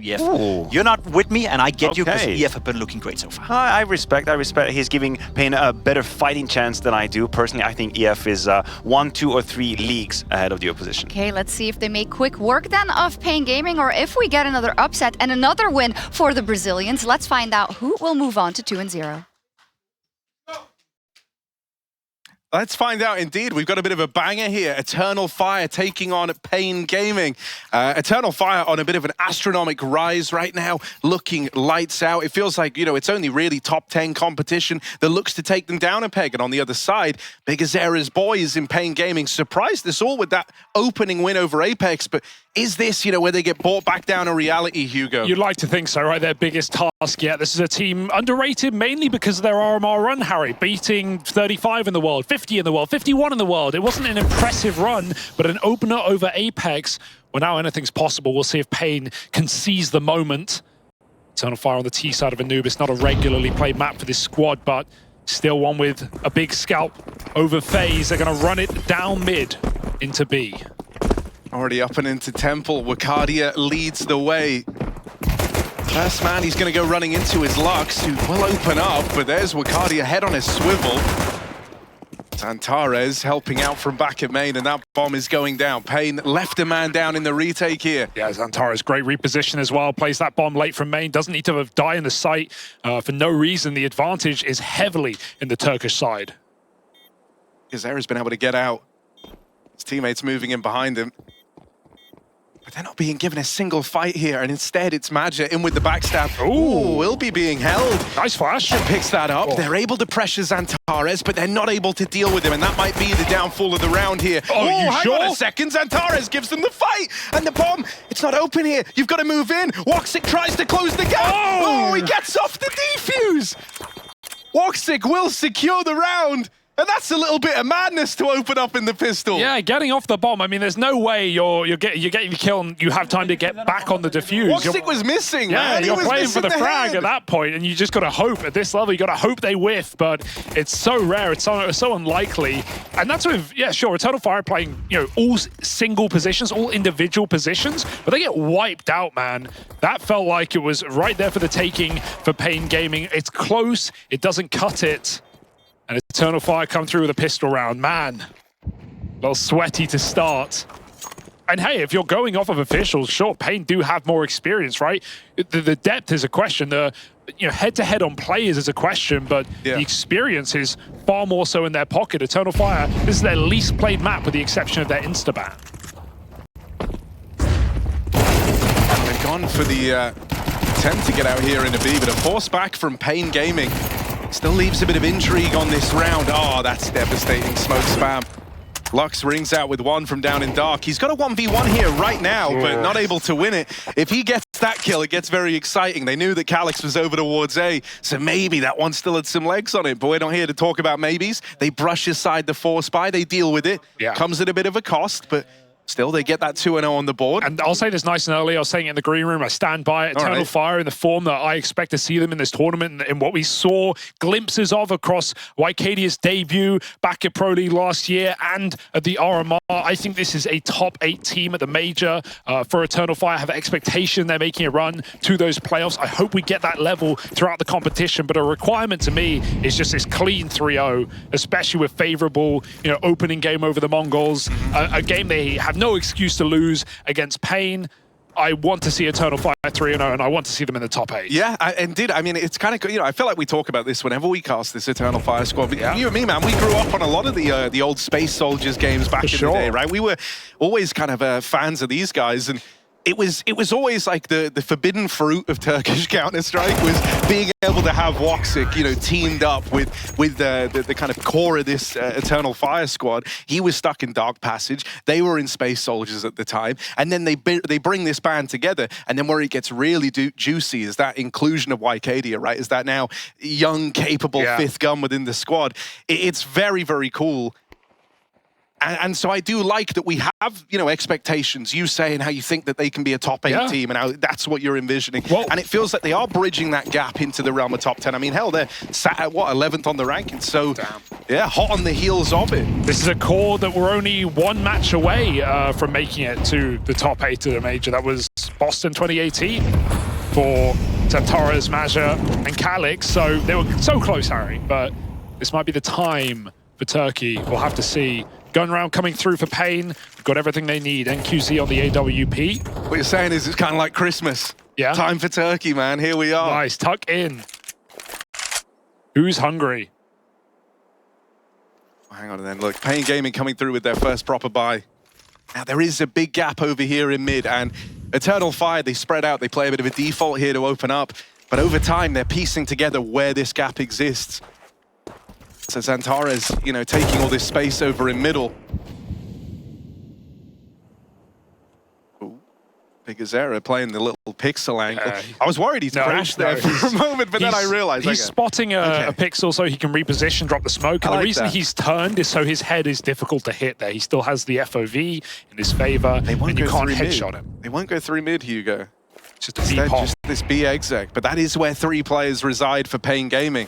EF. Ooh. You're not with me, and I get you because Okay. EF have been looking great so far. I respect. He's giving paiN a better fighting chance than I do. Personally, I think EF is 1, 2, or 3 leagues ahead of the opposition. Okay, let's see if they make quick work then of paiN Gaming, or if we get another upset and another win for the Brazilians. Let's find out who will move on to 2-0. Let's find out indeed. We've got a bit of a banger here. Eternal Fire taking on paiN Gaming. Eternal Fire on a bit of an astronomical rise right now, looking lights out. It feels like, you know, it's only really top 10 competition that looks to take them down a peg. And on the other side, XANTARES boys in paiN Gaming surprised us all with that opening win over Apex. But is this, you know, where they get brought back down to reality, Hugo? You'd like to think so, right? Their biggest task yet. This is a team underrated mainly because of their RMR run, Harry. Beating 35 in the world, 50 in the world, 51 in the world. It wasn't an impressive run, but an opener over Apex. Well, now anything's possible. We'll see if paiN can seize the moment. Eternal Fire on the T side of Anubis. Not a regularly played map for this squad, but still one with a big scalp over FaZe. They're going to run it down mid into B. Already up and into Temple. Wicadia leads the way. First man he's going to go running into is Lux, who will open up, but there's Wicadia head on his swivel. XANTARES helping out from back at main, and that bomb is going down. paiN left a man down in the retake here. Yeah, XANTARES, great reposition as well. Plays that bomb late from main. Doesn't need to die in the site for no reason. The advantage is heavily in the Turkish side. XANTARES been able to get out. His teammates moving in behind him. But they're not being given a single fight here, and instead it's Madja in with the backstab. Ooh, will be being held. Nice flash. Picks that up. They're able to pressure XANTARES, but they're not able to deal with him, and that might be the downfall of the round here. Oh, you hang sure? on a second. XANTARES gives them the fight, and the bomb, it's not open here. You've got to move in. woxic tries to close the gap. Oh, he gets off the defuse. woxic will secure the round. And that's a little bit of madness to open up in the pistol. Yeah, getting off the bomb. I mean, there's no way you're getting the kill and you have time to get back on the defuse. woxic was missing, yeah, man. you're was playing for the frag head. at that point, and you just got to hope at this level. You got to hope they whiff, but it's so rare. It's so unlikely. And that's with, yeah, sure, Eternal Fire playing, you know, all single positions, all individual positions, but they get wiped out, man. That felt like it was right there for the taking for paiN Gaming. It's close. It doesn't cut it. And Eternal Fire come through with a pistol round. Man, a little sweaty to start. And hey, if you're going off of officials, sure, paiN do have more experience, right? The depth is a question. The head-to-head on players is a question, but the experience is far more so in their pocket. Eternal Fire, this is their least played map with the exception of their Instaban. They've gone for the attempt to get out here in a B, but a force back from paiN Gaming. Still leaves a bit of intrigue on this round. Oh, that's devastating smoke spam. Lux rings out with one from down in dark. He's got a 1v1 here right now, but not able to win it. If he gets that kill, it gets very exciting. They knew that Calyx was over towards A, so maybe that one still had some legs on it, but we're not here to talk about maybes. They brush aside the force buy, they deal with it. Yeah. Comes at a bit of a cost, but still, they get that 2-0 on the board. And I'll say this nice and early. I was saying it in the green room. I stand by it. Eternal Fire in the form that I expect to see them in this tournament, and what we saw glimpses of across Wicadia's debut back at Pro League last year and at the RMR. I think this is a top 8 team at the major for Eternal Fire. I have an expectation they're making a run to those playoffs. I hope we get that level throughout the competition, but a requirement to me is just this clean 3-0, especially with favorable, opening game over the Mongols, a game they have no excuse to lose against paiN. I want to see Eternal Fire 3-0, and I want to see them in the top 8. Yeah, indeed. I mean, it's kind of, I feel like we talk about this whenever we cast this Eternal Fire squad. But you and me, man, we grew up on a lot of the old Space Soldiers games back in the day, right? We were always kind of fans of these guys, and it was always like the forbidden fruit of Turkish Counter-Strike was being able to have woxic, teamed up with the kind of core of this Eternal Fire squad. He was stuck in Dark Passage. They were in Space Soldiers at the time, and then they bring this band together. And then where it gets really juicy is that inclusion of Wicadia, right? Is that now young, capable fifth gun within the squad? It's very, very cool. And so I do like that we have, expectations. You saying how you think that they can be a top 8 team and how that's what you're envisioning. Well, and it feels like they are bridging that gap into the realm of top 10. I mean, hell, they're sat at, 11th on the rankings. So, yeah, hot on the heels of it. This is a core that we're only one match away from making it to the top 8 of the major. That was Boston 2018 for XANTARES, Major, and Calix. So they were so close, Harry. But this might be the time for Turkey. We'll have to see. Gun round coming through for paiN. We've got everything they need. NQZ on the AWP. What you're saying is it's kind of like Christmas. Yeah. Time for Turkey, man. Here we are. Nice. Tuck in. Who's hungry? Hang on then. Look, paiN Gaming coming through with their first proper buy. Now, there is a big gap over here in mid, and Eternal Fire, they spread out. They play a bit of a default here to open up. But over time, they're piecing together where this gap exists. So XANTARES, you know, taking all this space over in middle. Wicadia playing the little pixel angle. I was worried he'd crashed there for a moment, but then I realized he's spotting a pixel so he can reposition, drop the smoke. And the reason he's turned is so his head is difficult to hit there. He still has the FOV in his favor, and you can't headshot him. They won't go through mid, Hugo. Just a B pop. Just this B exec. But that is where 3 players reside for paiN Gaming.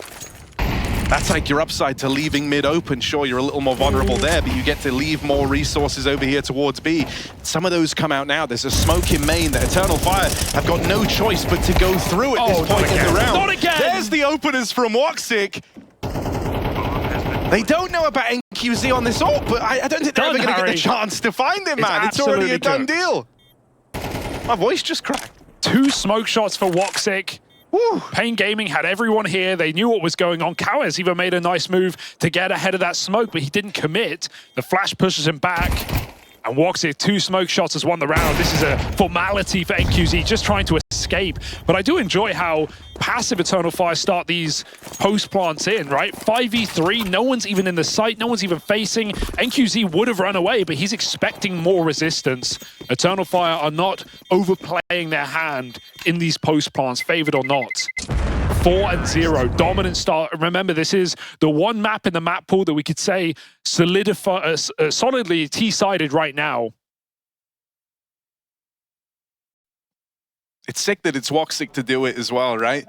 That's like your upside to leaving mid open. Sure, you're a little more vulnerable there, but you get to leave more resources over here towards B. Some of those come out now. There's a smoke in main that Eternal Fire have got no choice but to go through at this point in the round. Not again! There's the openers from woxic. They don't know about NQZ on this ult, but I don't think they're ever going to get the chance to find him, man. It's already a done deal. My voice just cracked. 2 smoke shots for woxic. Woo. paiN Gaming had everyone here. They knew what was going on. Kawes even made a nice move to get ahead of that smoke, but he didn't commit. The flash pushes him back. And woxic, 2 smoke shots has won the round. This is a formality for NQZ, just trying to escape. But I do enjoy how passive Eternal Fire start these post plants in, right? 5v3, no one's even in the sight, no one's even facing. NQZ would have run away, but he's expecting more resistance. Eternal Fire are not overplaying their hand in these post plants, favored or not. 4-0, dominant start. Remember, this is the one map in the map pool that we could say solidly T-sided right now. It's sick that it's woxic to do it as well, right?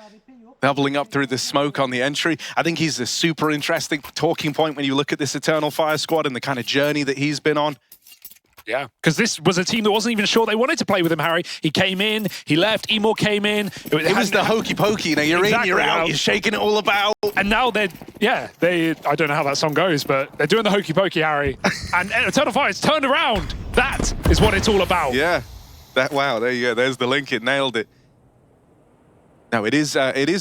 Doubling up through the smoke on the entry. I think he's a super interesting talking point when you look at this Eternal Fire squad and the kind of journey that he's been on. Yeah, because this was a team that wasn't even sure they wanted to play with him, Harry. He came in, he left, Emor came in. It was the hokey pokey. You know, you're in, you're out, you're shaking it all about. And now I don't know how that song goes, but they're doing the hokey pokey, Harry. And Eternal Fire, it's turned around. That is what it's all about. Yeah, wow, there you go. There's the link, it nailed it. No, it is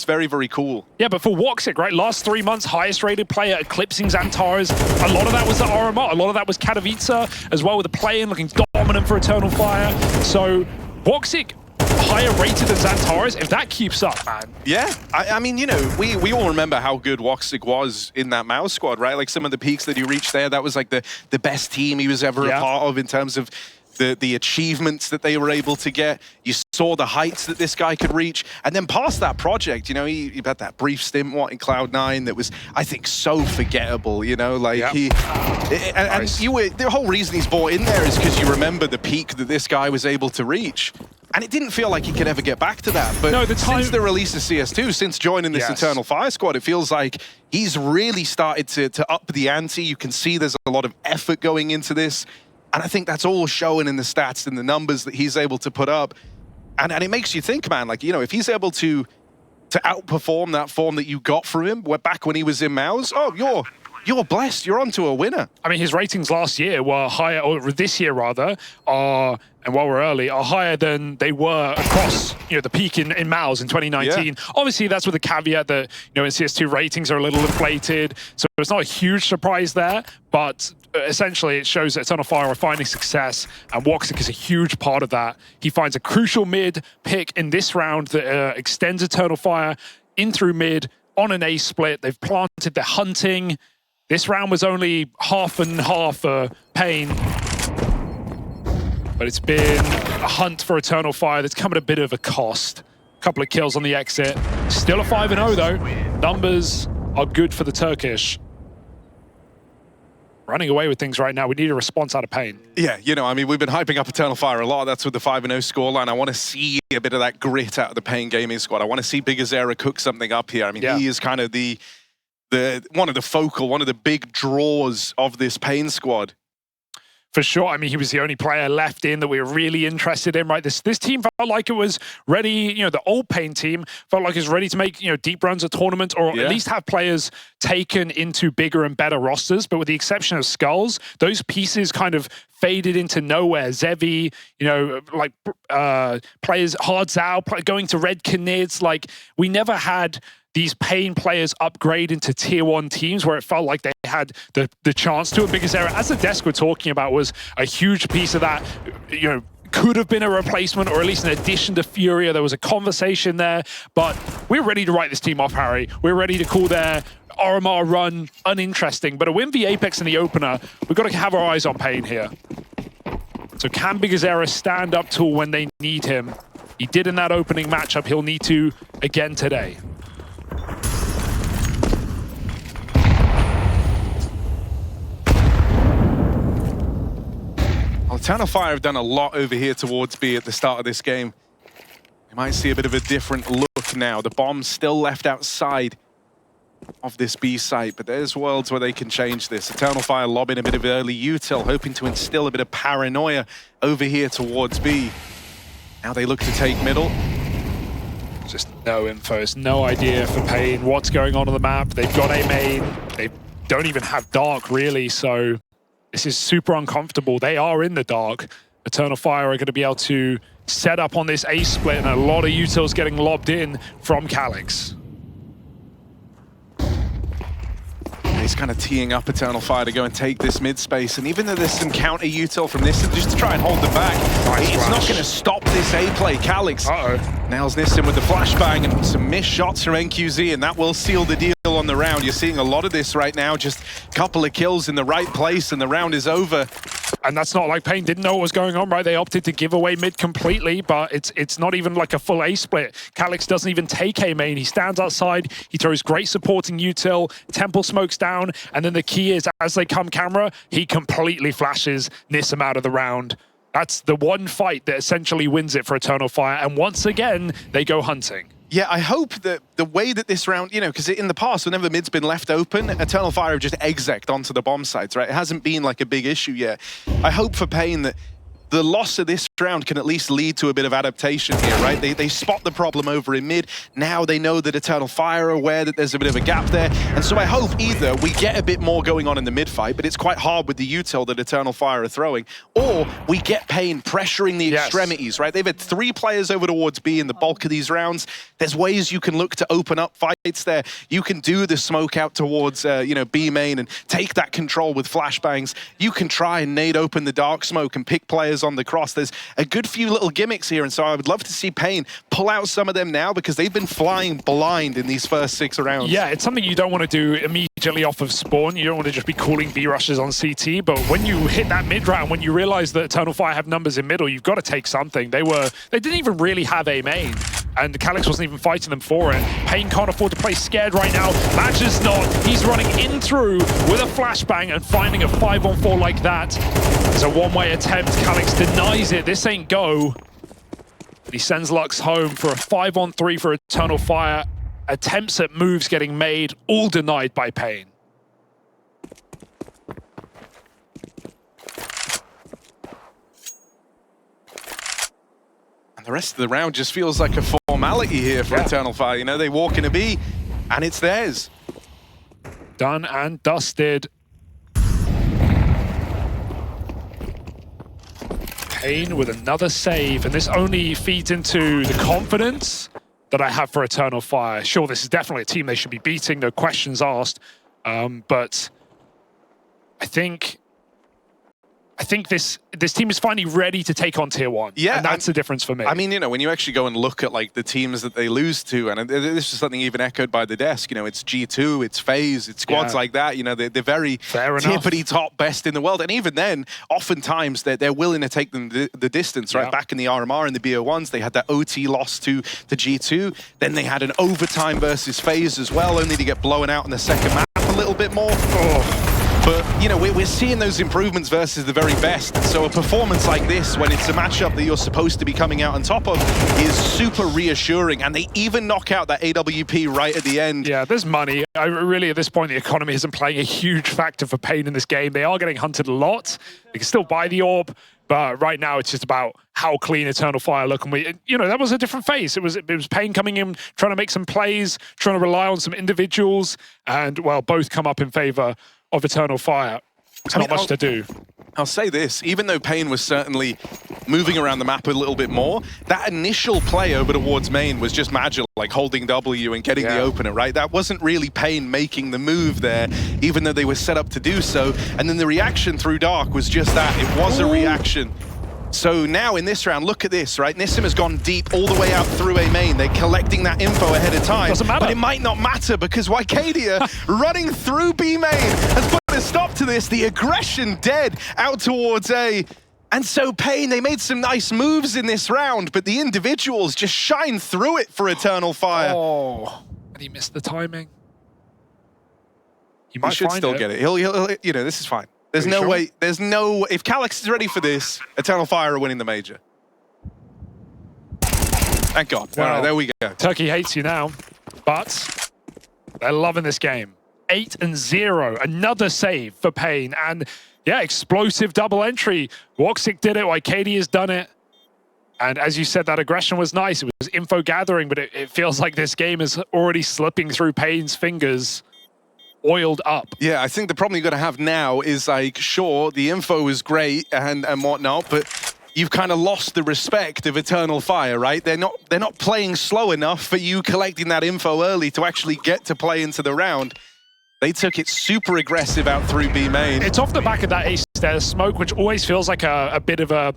very, very cool. Yeah, but for woxic, right? Last 3 months, highest rated player eclipsing XANTARES. A lot of that was the RMR. A lot of that was Katowice as well, with the paiN looking dominant for Eternal Fire. So woxic, higher rated than XANTARES, if that keeps up, man. Yeah, I mean, you know, we all remember how good woxic was in that Mouse squad, right? Like some of the peaks that he reached there, that was like the best team he was ever a part of in terms of the achievements that they were able to get. You saw the heights that this guy could reach. And then past that project, you know, he had that brief stint, in Cloud9 that was, I think, so forgettable, you know, like the whole reason he's bought in there is because you remember the peak that this guy was able to reach. And it didn't feel like he could ever get back to that. But no, since the release of CS2, since joining this Eternal Fire squad, it feels like he's really started to up the ante. You can see there's a lot of effort going into this. And I think that's all showing in the stats and the numbers that he's able to put up. And it makes you think, man, like, you know, if he's able to outperform that form that you got from him back when he was in Mouse, oh, you're blessed. You're onto a winner. I mean, his ratings last year were higher, or this year rather, and while we're early, are higher than they were across, you know, the peak in MAUs in 2019. Yeah. Obviously, that's with the caveat that, you know, in CS2 ratings are a little inflated, so it's not a huge surprise there, but essentially it shows that Eternal Fire are finding success, and woxic is a huge part of that. He finds a crucial mid pick in this round that extends Eternal Fire in through mid on an A split. They've planted, they're hunting. This round was only half and half for paiN, but it's been a hunt for Eternal Fire that's come at a bit of a cost. A couple of kills on the exit. Still a 5-0 though. Numbers are good for the Turkish. Running away with things right now. We need a response out of paiN. Yeah, you know, I mean, we've been hyping up Eternal Fire a lot. That's with the 5-0 scoreline. I want to see a bit of that grit out of the paiN Gaming squad. I want to see Wicadia cook something up here. I mean, he is kind of one of the big draws of this paiN squad. For sure. I mean, he was the only player left in that we were really interested in, right? This team felt like it was ready, you know, the old paiN team felt like it was ready to make, you know, deep runs at tournaments or at least have players taken into bigger and better rosters. But with the exception of Skulls, those pieces kind of faded into nowhere. Zevi, you know, like players, Hard Zao, going to Red Canids. Like, we never had these paiN players upgrade into tier 1 teams where it felt like they had the chance to. A Biggest Error, as the desk we're talking about, was a huge piece of that. You know, could have been a replacement or at least an addition to Furia. There was a conversation there, but we're ready to write this team off, Harry. We're ready to call their RMR run uninteresting, but a win v Apex in the opener, we've got to have our eyes on paiN here. So can Biggest Error stand up to when they need him? He did in that opening matchup. He'll need to again today. Well, Eternal Fire have done a lot over here towards B at the start of this game. You might see a bit of a different look now. The bomb's still left outside of this B site, but there's worlds where they can change this. Eternal Fire lobbing a bit of early util, hoping to instill a bit of paranoia over here towards B. Now they look to take middle. Just no info, it's no idea for paiN what's going on the map. They've got a main, they don't even have dark really, so this is super uncomfortable. They are in the dark. Eternal Fire are going to be able to set up on this A split, and a lot of utils getting lobbed in from Calyx. He's kind of teeing up Eternal Fire to go and take this mid space, and even though there's some counter util from this, just to try and hold them back, it's not going to stop this A play. Calyx nails Nissim with the flashbang and some missed shots from NQZ, and that will seal the deal on the round. You're seeing a lot of this right now, just a couple of kills in the right place, and the round is over. And that's not like paiN didn't know what was going on, right? They opted to give away mid completely, but it's not even like a full A split. Calyx doesn't even take A main. He stands outside, he throws great supporting util, Temple smokes down, and then the key is, as they come camera, he completely flashes Nissim out of the round. That's the one fight that essentially wins it for Eternal Fire, and once again, they go hunting. Yeah, I hope that the way that this round, you know, because in the past, whenever mid's been left open, Eternal Fire have just exec'd onto the bomb sites, right? It hasn't been like a big issue yet. I hope for paiN that the loss of this round can at least lead to a bit of adaptation here, right? They spot the problem over in mid. Now they know that Eternal Fire are aware that there's a bit of a gap there. And so I hope either we get a bit more going on in the mid fight, but it's quite hard with the util that Eternal Fire are throwing, or we get paiN pressuring the extremities, right? They've had 3 players over towards B in the bulk of these rounds. There's ways you can look to open up fights there. You can do the smoke out towards, you know, B main and take that control with flashbangs. You can try and nade open the dark smoke and pick players on the cross. There's a good few little gimmicks here, and so I would love to see paiN pull out some of them now, because they've been flying blind in these first 6 rounds. Yeah, it's something you don't want to do immediately off of spawn. You don't want to just be calling B rushes on CT, but when you hit that mid round, when you realize that Eternal Fire have numbers in middle, you've got to take something. They didn't even really have a main, and Calyx wasn't even fighting them for it. paiN can't afford to play scared right now. Matches not. He's running in through with a flashbang, and finding a 5-on-4 like that is a one-way attempt. Calyx denies it. This ain't go. But he sends Lux home for a 5-on-3 for Eternal Fire. Attempts at moves getting made, all denied by paiN. And the rest of the round just feels like a formality here for Eternal Fire. You know, they walk in a B, and it's theirs. Done and dusted. paiN with another save, and this only feeds into the confidence that I have for Eternal Fire. Sure, this is definitely a team they should be beating, no questions asked, but I think this team is finally ready to take on Tier 1. Yeah, and that's the difference for me. I mean, you know, when you actually go and look at like the teams that they lose to, and this is something even echoed by the desk, you know, it's G2, it's FaZe, it's squads like that, you know, they're very tippity top best in the world. And even then, oftentimes they're willing to take them the distance, right? Back in the RMR and the BO1s, they had that OT loss to G2. Then they had an overtime versus FaZe as well, only to get blown out in the second map a little bit more. But, you know, we're seeing those improvements versus the very best. So a performance like this, when it's a matchup that you're supposed to be coming out on top of, is super reassuring. And they even knock out that AWP right at the end. Yeah, there's money. Really, at this point, the economy isn't playing a huge factor for paiN in this game. They are getting hunted a lot. They can still buy the orb. But right now, it's just about how clean Eternal Fire look. And you know, that was a different phase. It was paiN coming in, trying to make some plays, trying to rely on some individuals. And, well, both come up in favor of Eternal Fire. It's not much to do. I'll say this, even though paiN was certainly moving around the map a little bit more, that initial play over towards main was just magical, like holding W and getting the opener, right? That wasn't really paiN making the move there, even though they were set up to do so. And then the reaction through Dark was just that. It was a reaction. So now in this round, look at this, right? Nissim has gone deep all the way out through A main. They're collecting that info ahead of time. Doesn't matter. But it might not matter because Wicadia running through B main has put a stop to this. The aggression dead out towards A. And so paiN, they made some nice moves in this round, but the individuals just shine through it for Eternal Fire. Oh, and he missed the timing. He should still get it. He'll, you know, this is fine. There's no way, if Calix is ready for this, Eternal Fire are winning the major. Thank God. Well, all right, there we go. Turkey hates you now, but they're loving this game. 8-0, another save for paiN, and yeah, explosive double entry. woxic did it, Wicadia's done it. And as you said, that aggression was nice. It was info gathering, but it feels like this game is already slipping through paiN's fingers. Oiled up. Yeah, I think the problem you're going to have now is, like, sure, the info is great and whatnot, but you've kind of lost the respect of Eternal Fire, right? They're not playing slow enough for you collecting that info early to actually get to play into the round. They took it super aggressive out through B main. It's off the back of that A stairs smoke, which always feels like a bit of a...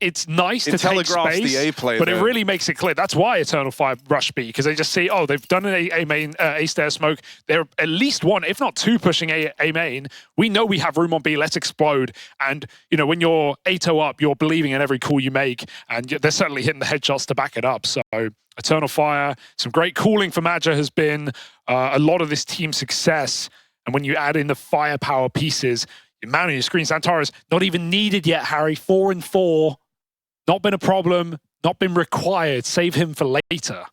It's nice to take space, the A play but there. it really makes it clear. That's why Eternal Fire rush B, because they just see, oh, they've done an A main, A stair smoke. They're at least one, if not two, pushing A main. We know we have room on B. Let's explode. And you know, when you're 8-0 up, you're believing in every call you make, and they're certainly hitting the headshots to back it up. So Eternal Fire, some great calling for Madja has been a lot of this team's success. And when you add in the firepower pieces, the man on your screen, XANTARES, not even needed yet, Harry. 4-4. Not been a problem, not been required. Save him for later.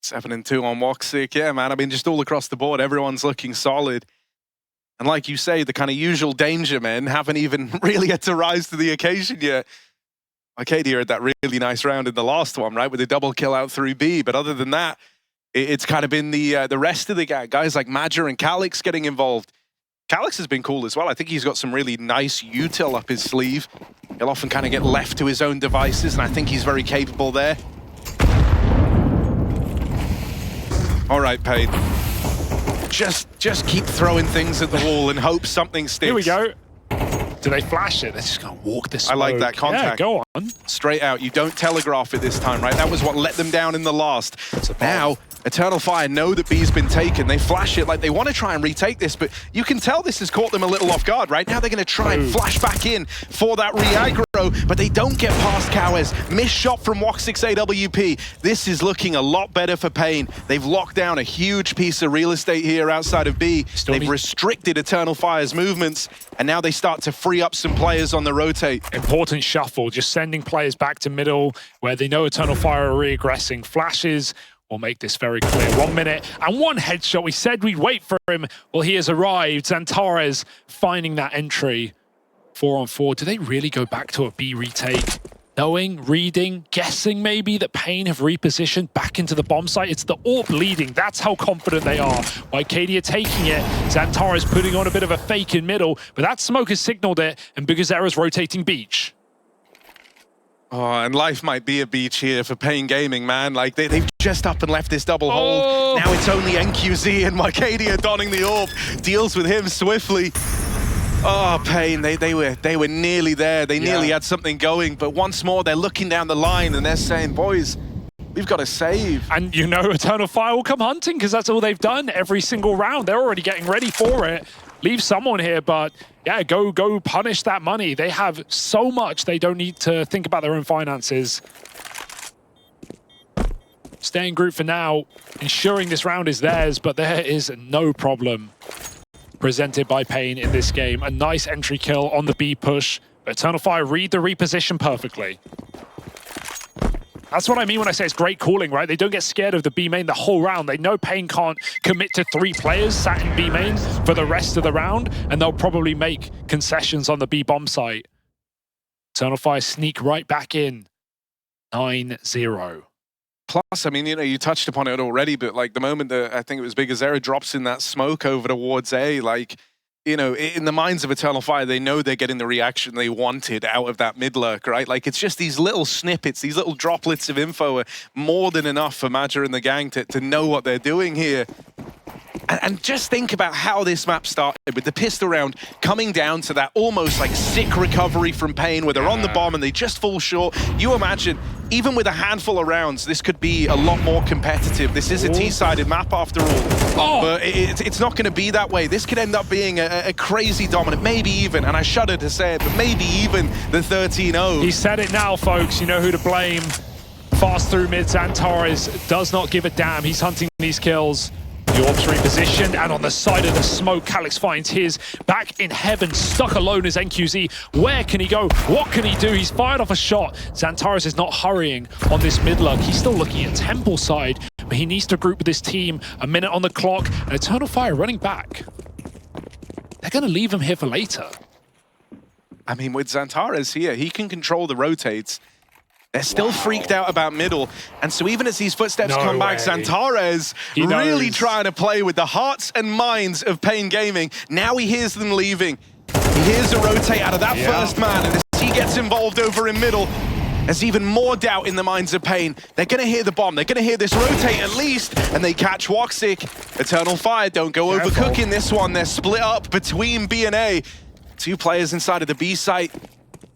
7-2 on woxic. Yeah, man. I mean, just all across the board, everyone's looking solid. And like you say, the kind of usual danger men haven't even really had to rise to the occasion yet. Wicadia had that really nice round in the last one, right, with a double kill out through B. But other than that, it's kind of been the rest of the guys like Madja and Calix getting involved. Calix has been cool as well. I think he's got some really nice util up his sleeve. He'll often kind of get left to his own devices, and I think he's very capable there. All right, paiN. Just keep throwing things at the wall and hope something sticks. Here we go. Do they flash it? They're just going to walk this. I like that contact. Yeah, go on. Straight out. You don't telegraph it this time, right? That was what let them down in the last. Now, Eternal Fire know that B's been taken. They flash it like they want to try and retake this, but you can tell this has caught them a little off guard, right? Now they're going to try and flash back in for that re-aggro, but they don't get past Cowes. Missed shot from woxic's AWP. This is looking a lot better for paiN. They've locked down a huge piece of real estate here outside of B. They've restricted Eternal Fire's movements, and now they start to free up some players on the rotate. Important shuffle, just sending players back to middle where they know Eternal Fire are re-aggressing. Flashes will make this very clear. 1 minute and one headshot. We said we'd wait for him. Well, he has arrived. XANTARES finding that entry. 4-on-4. Do they really go back to a B retake? Knowing, reading, guessing maybe that paiN have repositioned back into the bomb site. It's the AWP leading. That's how confident they are. Wicadia taking it. XANTARES putting on a bit of a fake in middle, but that smoke has signaled it, and Wicadia rotating beach. Oh, and life might be a beach here for paiN Gaming, man. Like, they've just up and left this double hold. Now it's only NQZ and Wicadia donning the AWP. Deals with him swiftly. Oh, paiN, they were nearly there. They nearly had something going. But once more, they're looking down the line and they're saying, boys, we've got to save. And you know Eternal Fire will come hunting because that's all they've done every single round. They're already getting ready for it. Leave someone here, but yeah, go punish that money. They have so much they don't need to think about their own finances. staying group for now, ensuring this round is theirs, but there is no problem presented by paiN in this game. A nice entry kill on the B push. Eternal Fire read the reposition perfectly. That's what I mean when I say it's great calling, right? They don't get scared of the B main the whole round. They know paiN can't commit to 3 players sat in B main for the rest of the round, and they'll probably make concessions on the B bomb site. Eternal Fire sneak right back in. 9-0. Plus, I mean, you know, you touched upon it already, but like the moment that I think it was Big Azera drops in that smoke over towards A, like, you know, in the minds of Eternal Fire, they know they're getting the reaction they wanted out of that mid lurk, right? Like, it's just these little snippets, these little droplets of info are more than enough for Major and the gang to know what they're doing here. And just think about how this map started with the pistol round coming down to that almost like sick recovery from paiN where they're on the bomb and they just fall short. You imagine, even with a handful of rounds, this could be a lot more competitive. This is a T-sided map after all, but it's not going to be that way. This could end up being a crazy dominant, maybe even, and I shudder to say it, but maybe even the 13-0. He said it now, folks. You know who to blame. Fast through mid, XANTARES does not give a damn. He's hunting these kills. The orb's repositioned, and on the side of the smoke, Calyx finds his. Back in heaven, stuck alone is NQZ. Where can he go? What can he do? He's fired off a shot. XANTARES is not hurrying on this mid-lug. He's still looking at Temple side, but he needs to group with his team. A minute on the clock, and Eternal Fire running back. They're going to leave him here for later. I mean, with XANTARES here, he can control the rotates. They're still freaked out about middle. And so even as these footsteps come back, XANTARES really trying to play with the hearts and minds of paiN Gaming. Now he hears them leaving. He hears a rotate out of that first man, and as he gets involved over in middle, there's even more doubt in the minds of paiN. They're going to hear the bomb. They're going to hear this rotate at least, and they catch woxic. Eternal Fire don't go overcooking this one. They're split up between B and A. 2 players inside of the B site.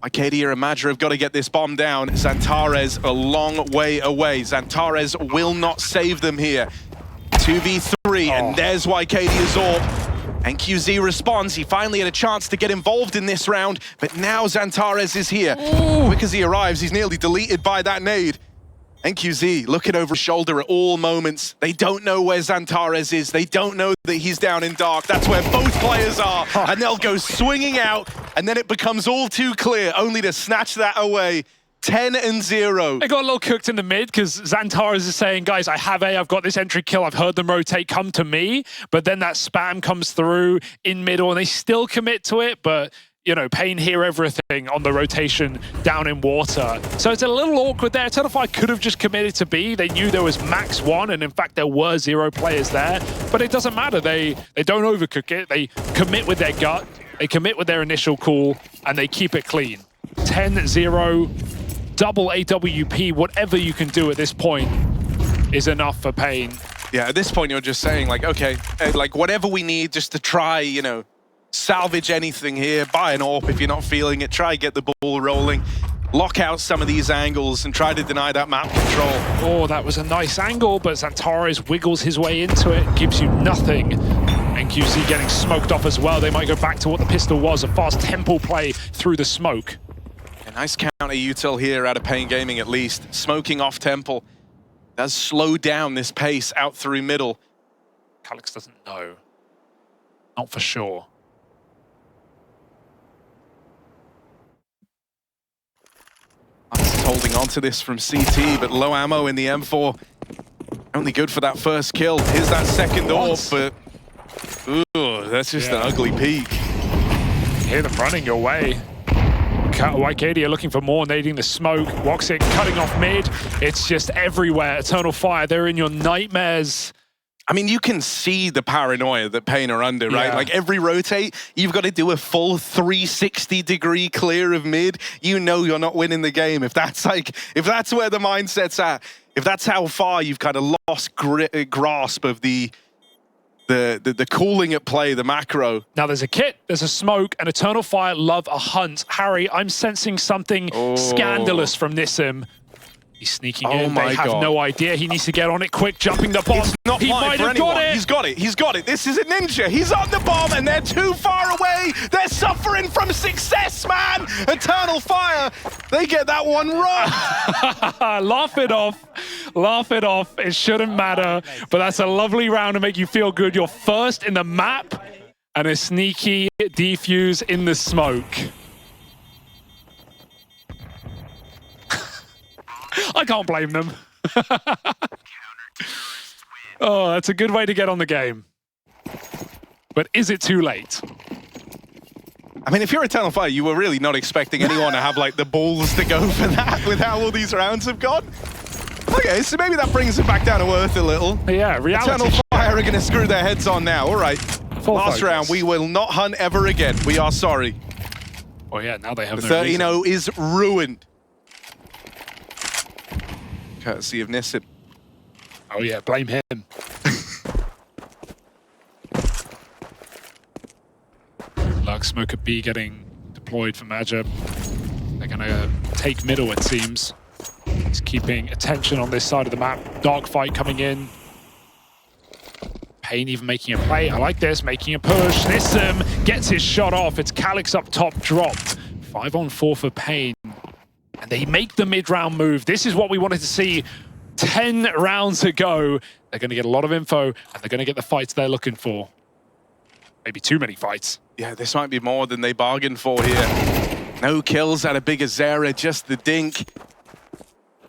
Wicadia and Major have got to get this bomb down. XANTARES a long way away. XANTARES will not save them here. 2v3, and there's Wicadia's AWP. NQZ responds. He finally had a chance to get involved in this round, but now XANTARES is here. Quick as he arrives, he's nearly deleted by that nade. NQZ looking over his shoulder at all moments. They don't know where XANTARES is. They don't know that he's down in dark. That's where both players are. And they'll go swinging out, and then it becomes all too clear, only to snatch that away. 10-0. They got a little cooked in the mid because XANTARES is saying, guys, I have A, I've got this entry kill, I've heard them rotate, come to me. But then that spam comes through in middle, and they still commit to it, but you know, paiN hear everything on the rotation down in water. So it's a little awkward there. Eternal Fire could have just committed to B. They knew there was max 1, and in fact, there were 0 players there. But it doesn't matter. They don't overcook it. They commit with their gut. They commit with their initial call, and they keep it clean. 10-0, double AWP, whatever you can do at this point is enough for paiN. Yeah, at this point, you're just saying, like, okay, like, whatever we need just to try, you know, salvage anything here, buy an AWP if you're not feeling it, try get the ball rolling, lock out some of these angles and try to deny that map control. Oh, that was a nice angle, but XANTARES wiggles his way into it, gives you nothing. NQZ getting smoked off as well. They might go back to what the pistol was, a fast Temple play through the smoke. A nice counter util here out of paiN Gaming at least. Smoking off Temple does slow down this pace out through middle. Calyx doesn't know. Not for sure. Holding on to this from CT, but low ammo in the M4. Only good for that first kill. Here's that second AWP, but ooh, that's just an ugly peek. Hear them running your way. Wicadia looking for more, nading the smoke. woxic cutting off mid. It's just everywhere. Eternal Fire, they're in your nightmares. I mean, you can see the paranoia that paiN are under, right? Like every rotate, you've got to do a full 360-degree clear of mid. You know you're not winning the game. If that's where the mindset's at, if that's how far you've kind of lost grasp of the cooling at play, the macro. Now there's a kit, there's a smoke, and Eternal Fire love a hunt. Harry, I'm sensing something scandalous from Nissim. He's sneaking in. They have no idea. He needs to get on it quick, jumping the bomb. It's not he might have got it. He's got it. He's got it. This is a ninja. He's on the bomb, and they're too far away. They're suffering from success, man. Eternal Fire. They get that one wrong. Laugh it off. Laugh it off. It shouldn't matter. But that's a lovely round to make you feel good. You're first in the map and a sneaky defuse in the smoke. I can't blame them. Oh, that's a good way to get on the game. But is it too late? I mean, if you're Eternal Fire, you were really not expecting anyone to have, like, the balls to go for that with how all these rounds have gone. Okay, so maybe that brings it back down to earth a little. Yeah, reality. Eternal Fire are going to screw their heads on now. All right. Last round, we will not hunt ever again. We are sorry. Oh, yeah, now they have The no reason. 13-0 is ruined. Courtesy of Nissim. Oh, yeah, blame him. Lurk Smoker B getting deployed for Major. They're going to take middle, it seems. He's keeping attention on this side of the map. Dark fight coming in. paiN even making a play. I like this, making a push. Nissim gets his shot off. It's Calyx up top dropped. 5-on-4 for paiN. And they make the mid-round move. This is what we wanted to see 10 rounds ago. They're going to get a lot of info, and they're going to get the fights they're looking for. Maybe too many fights. Yeah, this might be more than they bargained for here. No kills out of Big Azera, just the dink.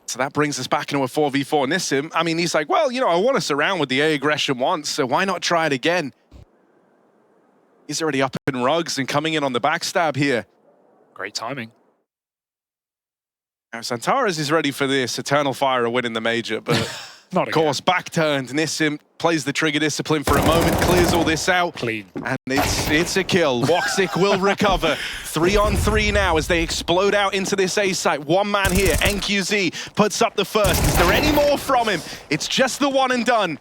So that brings us back into a 4v4. Nissim, I mean, he's like, well, you know, I want to surround with the A aggression once, so why not try it again? He's already up in rugs and coming in on the backstab here. Great timing. Now, XANTARES is ready for this. Eternal Fire are winning the major, but Not of course, back-turned. Nissim plays the trigger discipline for a moment, clears all this out. Clean. And it's a kill. woxic will recover. 3-on-3 now as they explode out into this A site. One man here, NQZ, puts up the first. Is there any more from him? It's just the one and done.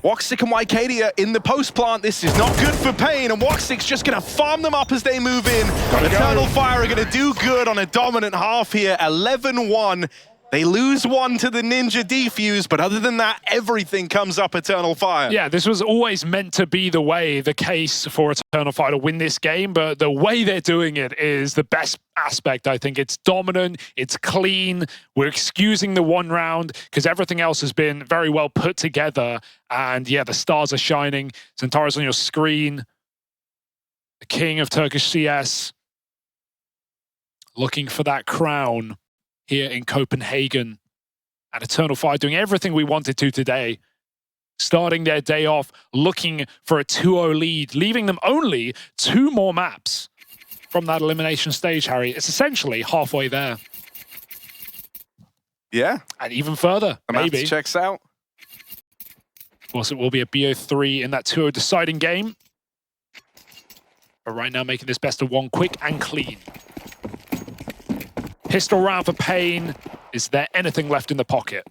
woxic and Wicadia in the post-plant. This is not good for paiN, and woxic's just going to farm them up as they move in. Eternal Fire are going to do good on a dominant half here, 11-1. They lose one to the Ninja defuse, but other than that, everything comes up Eternal Fire. Yeah, this was always meant to be the case for Eternal Fire to win this game, but the way they're doing it is the best aspect, I think. It's dominant, it's clean, we're excusing the one round because everything else has been very well put together, and yeah, the stars are shining. XANTARES on your screen, the king of Turkish CS, looking for that crown here in Copenhagen, and Eternal Fire doing everything we wanted to today. Starting their day off looking for a 2-0 lead, leaving them only 2 more maps from that elimination stage, Harry. It's essentially halfway there. Yeah. And even further, The maybe. maths checks out. Of course, it will be a BO3 in that 2-0 deciding game. But right now, making this best of 1 quick and clean. Pistol round for paiN. Is there anything left in the pocket?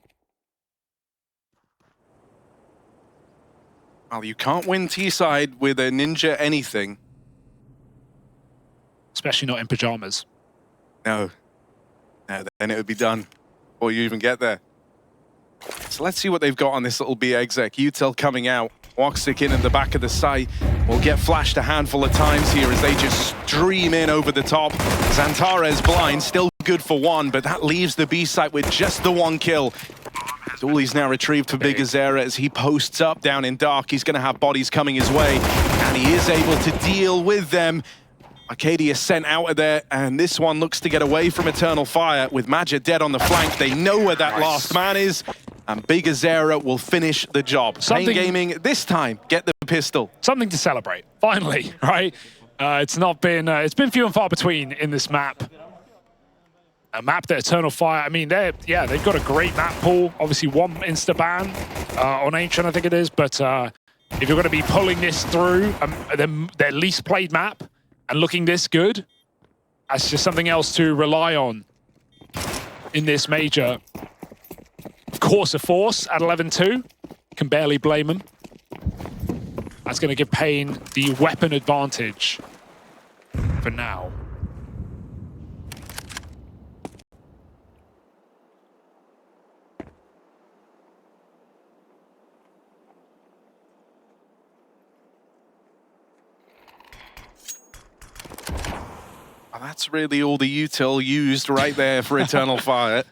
Well, you can't win T-side with a Ninja anything. Especially not in pajamas. No. No, then it would be done before you even get there. So let's see what they've got on this little B exec. Util coming out. woxic in the back of the site. Will get flashed a handful of times here as they just stream in over the top. XANTARES blind, still good for 1, but that leaves the B site with just the 1 kill. Dooley's now retrieved for Big Azera as he posts up down in dark. He's going to have bodies coming his way, and he is able to deal with them. Wicadia sent out of there, and this one looks to get away from Eternal Fire with Major dead on the flank. They know where that last man is, and Big Azera will finish the job. paiN Gaming this time get the pistol. Something to celebrate, finally, right? It's been few and far between in this map. A map that Eternal Fire, I mean, they've got a great map pool. Obviously, 1 insta-ban on Ancient, I think it is. But if you're going to be pulling this through their least played map and looking this good, that's just something else to rely on in this major. Of course, a Force at 11-2. Can barely blame them. That's going to give paiN the weapon advantage for now. Well, that's really all the util used right there for Eternal Fire.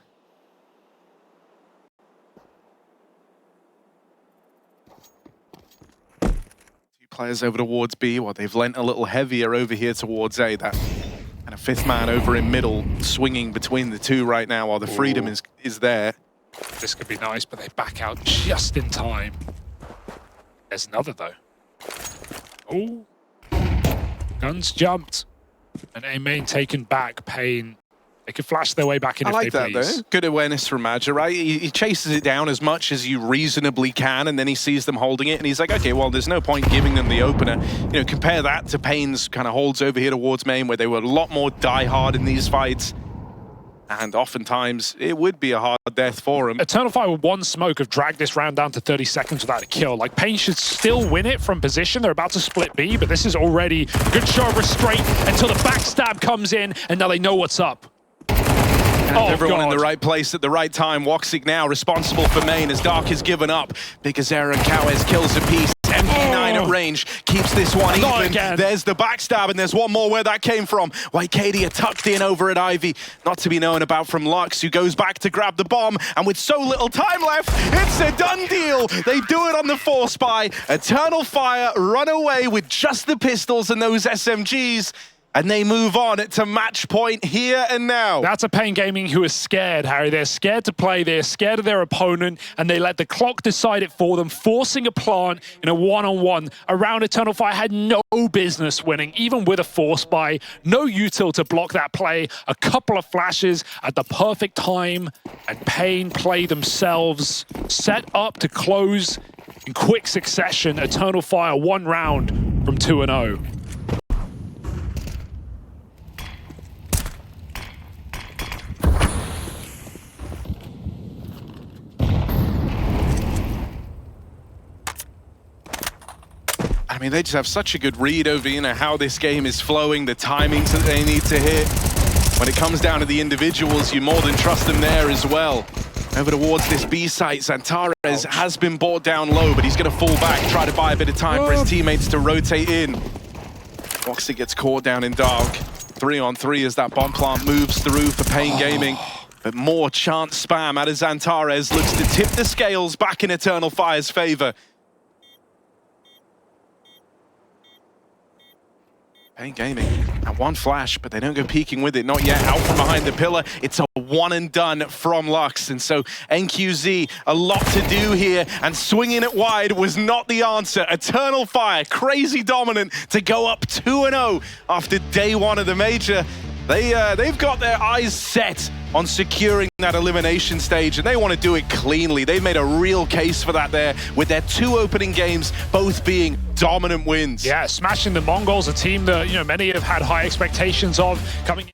players over towards B. Well, they've lent a little heavier over here towards A. That kind of fifth man over in middle, swinging between the two right now while the freedom is there. This could be nice, but they back out just in time. There's another, though. Oh. Guns jumped. And A main taken back. paiN. They could flash their way back in if like they that, please. though. Good awareness from Madja, right? He chases it down as much as you reasonably can, and then he sees them holding it, and he's like, okay, well, there's no point giving them the opener. You know, compare that to paiN's kind of holds over here towards main, where they were a lot more die-hard in these fights. And oftentimes, it would be a hard death for him. Eternal Fire with one smoke have dragged this round down to 30 seconds without a kill. Like, paiN should still win it from position. They're about to split B, but this is already a good show of restraint until the backstab comes in, and now they know what's up. Everyone in the right place at the right time. woxic now responsible for main as Dark is given up. Bigazera and Kawes kills a piece. MP9 at range keeps this one even. Again. There's the backstab, and there's one more where that came from. Wicadia tucked in over at Ivy. Not to be known about from Lux, who goes back to grab the bomb. And with so little time left, it's a done deal. They do it on the force buy. Eternal Fire run away with just the pistols and those SMGs. And they move on to match point here and now. That's a paiN Gaming who is scared, Harry. They're scared to play. They're scared of their opponent, and they let the clock decide it for them, forcing a plant in a one-on-one. Around Eternal Fire had no business winning, even with a force buy. No util to block that play. A couple of flashes at the perfect time, and paiN play themselves set up to close in quick succession. Eternal Fire 1 round from 2-0. I mean, they just have such a good read over, you know, how this game is flowing, the timings that they need to hit. When it comes down to the individuals, you more than trust them there as well. Over towards this B site, XANTARES has been brought down low, but he's going to fall back, try to buy a bit of time for his teammates to rotate in. woxic gets caught down in dark. 3-on-3 as that bomb plant moves through for paiN Gaming. But more chance spam out of XANTARES looks to tip the scales back in Eternal Fire's favor. paiN Gaming at one flash, but they don't go peeking with it. Not yet. Out from behind the pillar. It's a one and done from Lux. And so NQZ, a lot to do here. And swinging it wide was not the answer. Eternal Fire, crazy dominant to go up 2-0 after day one of the major. They've got their eyes set on securing that elimination stage, and they want to do it cleanly. They've made a real case for that there, with their 2 opening games both being dominant wins. Yeah, smashing the Mongols, a team that, you know, many have had high expectations of coming in.